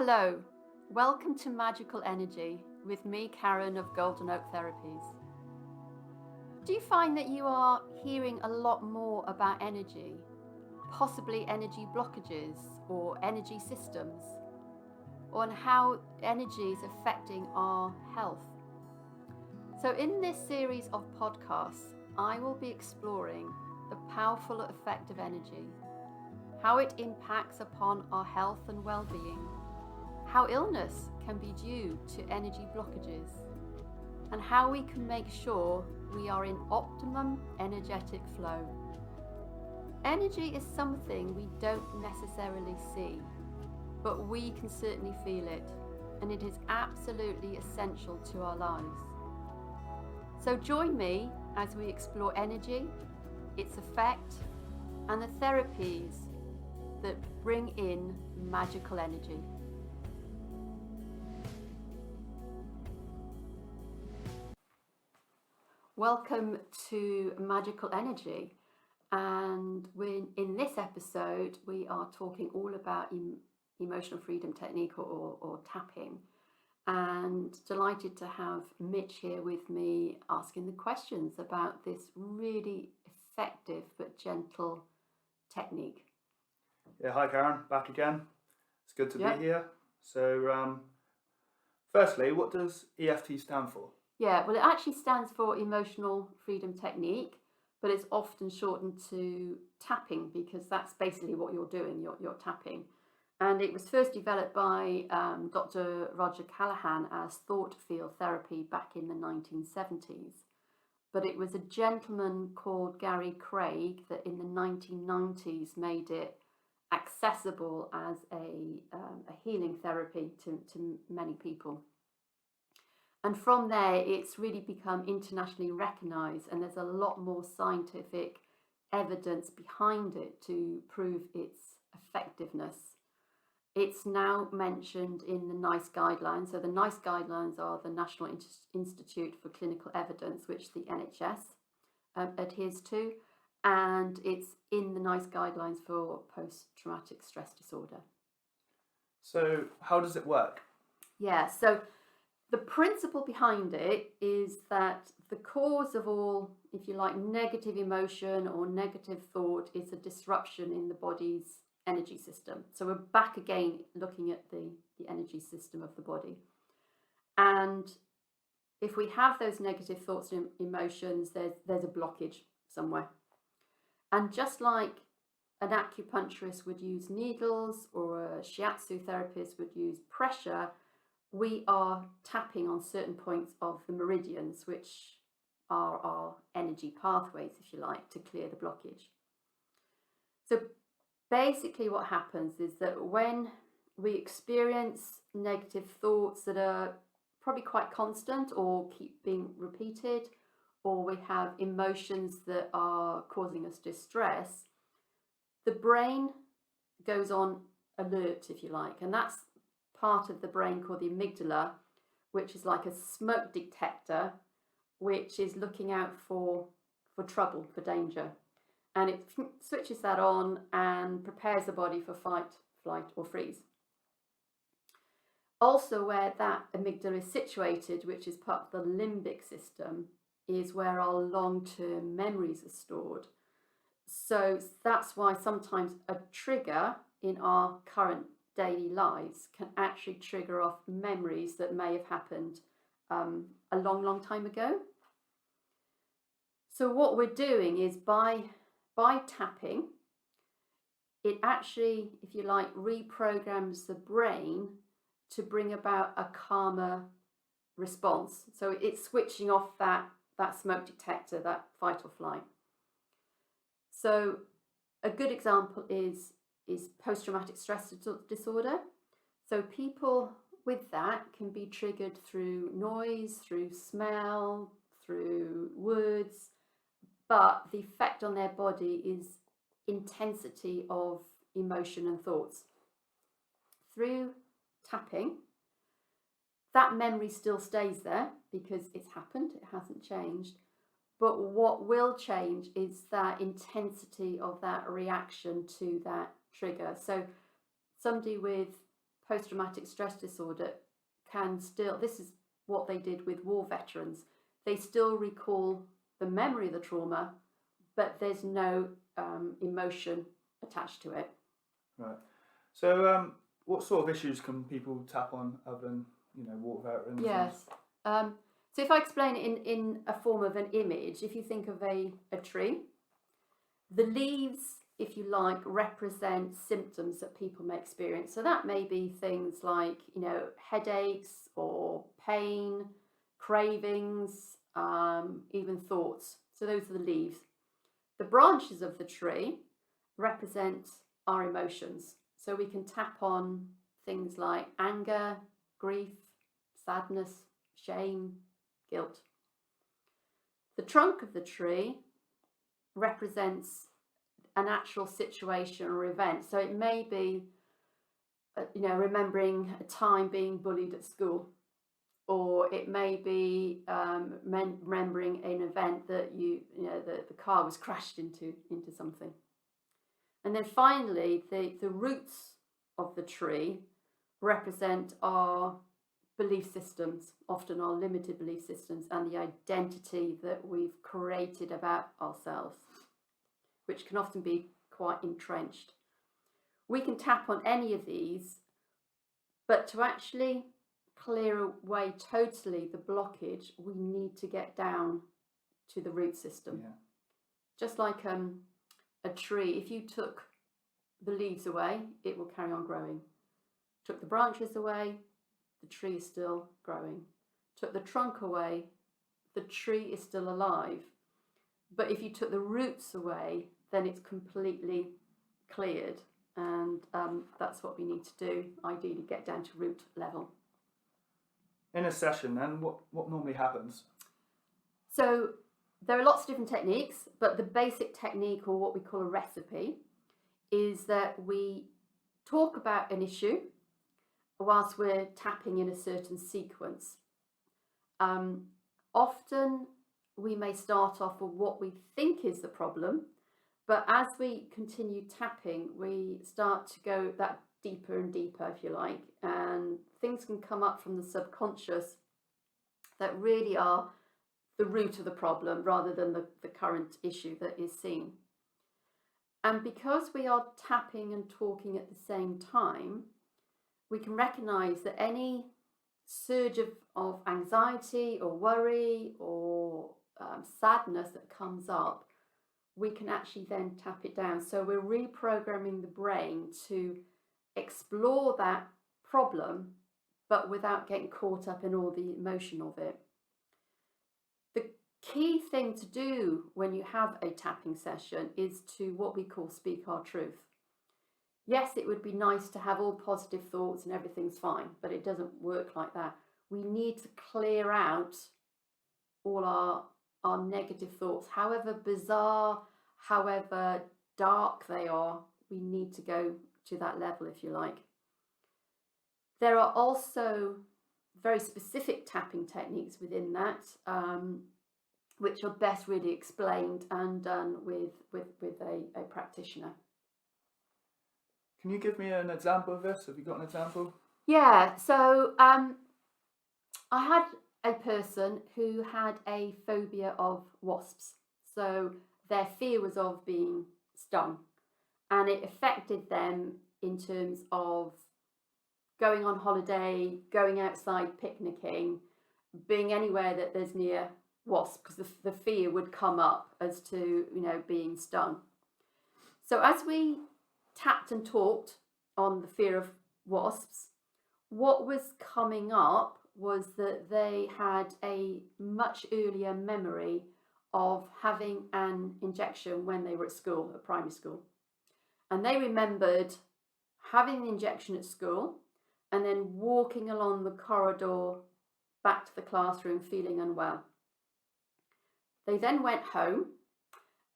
Hello, welcome to Magical Energy with me, Karen of Golden Oak Therapies. Do you find that you are hearing a lot more about energy, possibly energy blockages or energy systems, on how energy is affecting our health? So in this series of podcasts, I will be exploring the powerful effect of energy, how it impacts upon our health and well-being, how illness can be due to energy blockages, and how we can make sure we are in optimum energetic flow. Energy is something we don't necessarily see, but we can certainly feel it, and it is absolutely essential to our lives. So join me as we explore energy, its effect, and the therapies that bring in magical energy. Welcome to Magical Energy, and in this episode we are talking all about emotional freedom technique or tapping, and delighted to have Mitch here with me asking the questions about this really effective but gentle technique. Yeah, hi Karen, back again. It's good to be here. So firstly, what does EFT stand for? Yeah, well, it actually stands for Emotional Freedom Technique, but it's often shortened to tapping because that's basically what you're doing, you're tapping. And it was first developed by Dr. Roger Callahan as thought field therapy back in the 1970s. But it was a gentleman called Gary Craig that in the 1990s made it accessible as a healing therapy to many people. And from there, it's really become internationally recognised, and there's a lot more scientific evidence behind it to prove its effectiveness. It's now mentioned in the NICE guidelines. So the NICE guidelines are the National Institute for Clinical Evidence, which the NHS adheres to, and it's in the NICE guidelines for post-traumatic stress disorder. So how does it work? Yeah, so the principle behind it is that the cause of all, if you like, negative emotion or negative thought is a disruption in the body's energy system. So we're back again looking at the energy system of the body. And if we have those negative thoughts and emotions, there's a blockage somewhere. And just like an acupuncturist would use needles or a shiatsu therapist would use pressure, we are tapping on certain points of the meridians, which are our energy pathways, if you like, to clear the blockage. So basically what happens is that when we experience negative thoughts that are probably quite constant or keep being repeated, or we have emotions that are causing us distress, the brain goes on alert, if you like, and that's part of the brain called the amygdala, which is like a smoke detector, which is looking out for trouble, for danger. And it switches that on and prepares the body for fight, flight, or freeze. Also, where that amygdala is situated, which is part of the limbic system, is where our long-term memories are stored. So that's why sometimes a trigger in our current daily lives can actually trigger off memories that may have happened a long time ago. So what we're doing is by tapping, it actually, if you like, reprograms the brain to bring about a calmer response. So it's switching off that smoke detector, that fight or flight. So a good example is post-traumatic stress disorder. So people with that can be triggered through noise, through smell, through words, but the effect on their body is intensity of emotion and thoughts. Through tapping, that memory still stays there because it's happened, it hasn't changed. But what will change is that intensity of that reaction to that trigger. So somebody with post-traumatic stress disorder can still, this is what they did with war veterans, they still recall the memory of the trauma, but there's no emotion attached to it. Right. So what sort of issues can people tap on other than, war veterans? Yes. So if I explain it in a form of an image, if you think of a tree, the leaves, if you like, represent symptoms that people may experience. So that may be things like, headaches or pain, cravings, even thoughts. So those are the leaves. The branches of the tree represent our emotions. So we can tap on things like anger, grief, sadness, shame, guilt. The trunk of the tree represents an actual situation or event. So it may be, remembering a time being bullied at school, or it may be remembering an event that the car was crashed into something. And then finally, the roots of the tree represent our belief systems, often our limited belief systems, and the identity that we've created about ourselves, which can often be quite entrenched. We can tap on any of these, but to actually clear away totally the blockage, we need to get down to the root system. Yeah. Just like a tree, if you took the leaves away, it will carry on growing. Took the branches away, the tree is still growing. Took the trunk away, the tree is still alive. But if you took the roots away, then it's completely cleared. And that's what we need to do, ideally get down to root level. In a session then, what normally happens? So there are lots of different techniques, but the basic technique, or what we call a recipe, is that we talk about an issue whilst we're tapping in a certain sequence. Often we may start off with what we think is the problem, but as we continue tapping, we start to go that deeper and deeper, if you like, and things can come up from the subconscious that really are the root of the problem rather than the current issue that is seen. And because we are tapping and talking at the same time, we can recognize that any surge of anxiety or worry or sadness that comes up, we can actually then tap it down. So we're reprogramming the brain to explore that problem, but without getting caught up in all the emotion of it. The key thing to do when you have a tapping session is to what we call speak our truth. Yes, it would be nice to have all positive thoughts and everything's fine, but it doesn't work like that. We need to clear out all our negative thoughts, however bizarre, however dark they are. We need to go to that level, if you like. There are also very specific tapping techniques within that, which are best really explained and done with a practitioner. Can you give me an example of this? Have you got an example? Yeah, so I had a person who had a phobia of wasps. So their fear was of being stung, and it affected them in terms of going on holiday, going outside picnicking, being anywhere that there's near wasps, because the fear would come up as to, being stung. So as we tapped and talked on the fear of wasps, what was coming up was that they had a much earlier memory of having an injection when they were at school, at primary school. And they remembered having the injection at school and then walking along the corridor back to the classroom feeling unwell. They then went home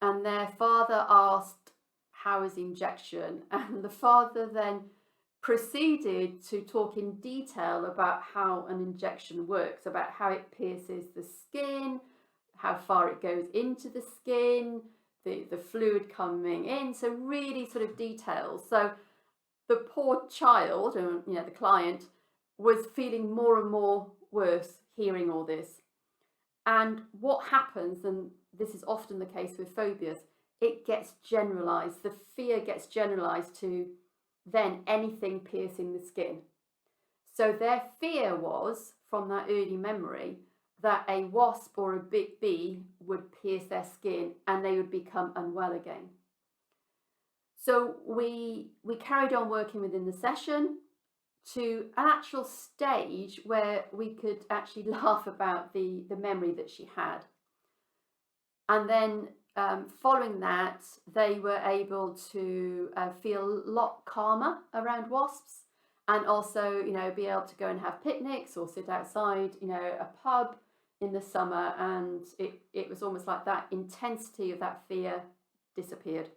and their father asked, "How is the injection?" And the father then proceeded to talk in detail about how an injection works, about how it pierces the skin, how far it goes into the skin, the fluid coming in. So really sort of details. So the poor child, the client, was feeling more and more worse hearing all this. And what happens, and this is often the case with phobias, it gets generalized. The fear gets generalized to then anything piercing the skin. So their fear was, from that early memory, that a wasp or a big bee would pierce their skin and they would become unwell again. So we carried on working within the session to an actual stage where we could actually laugh about the memory that she had. And then following that, they were able to feel a lot calmer around wasps, and also, be able to go and have picnics or sit outside, a pub in the summer, and it was almost like that intensity of that fear disappeared.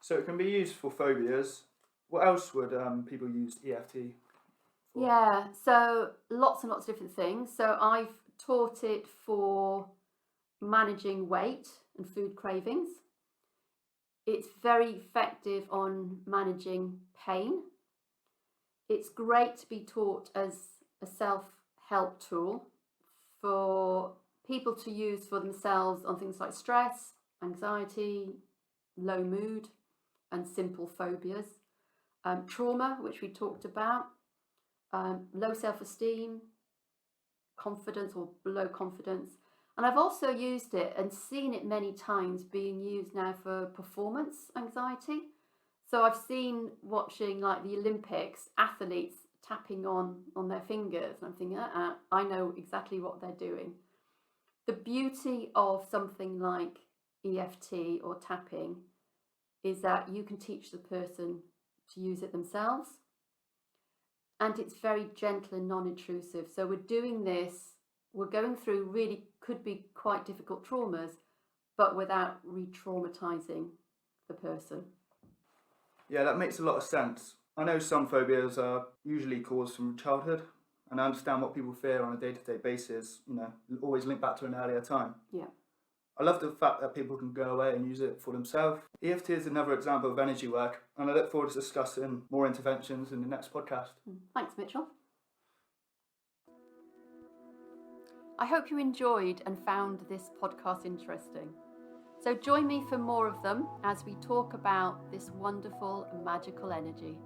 So it can be used for phobias. What else would people use EFT for? Yeah, so lots and lots of different things. So I've taught it for managing weight and food cravings. It's very effective on managing pain. It's great to be taught as a self-help tool for people to use for themselves on things like stress, anxiety, low mood, and simple phobias. Trauma, which we talked about, low self-esteem, confidence or low confidence. And I've also used it and seen it many times being used now for performance anxiety. So I've seen, watching like the Olympics, athletes tapping on their fingers, and I'm thinking, I know exactly what they're doing. The beauty of something like EFT or tapping is that you can teach the person to use it themselves, and it's very gentle and non-intrusive. So we're doing this, we're going through really could be quite difficult traumas, but without re-traumatizing the person. Yeah, that makes a lot of sense. I know some phobias are usually caused from childhood, and I understand what people fear on a day-to-day basis, always link back to an earlier time. Yeah. I love the fact that people can go away and use it for themselves. EFT is another example of energy work, and I look forward to discussing more interventions in the next podcast. Thanks, Mitchell. I hope you enjoyed and found this podcast interesting. So join me for more of them as we talk about this wonderful and magical energy.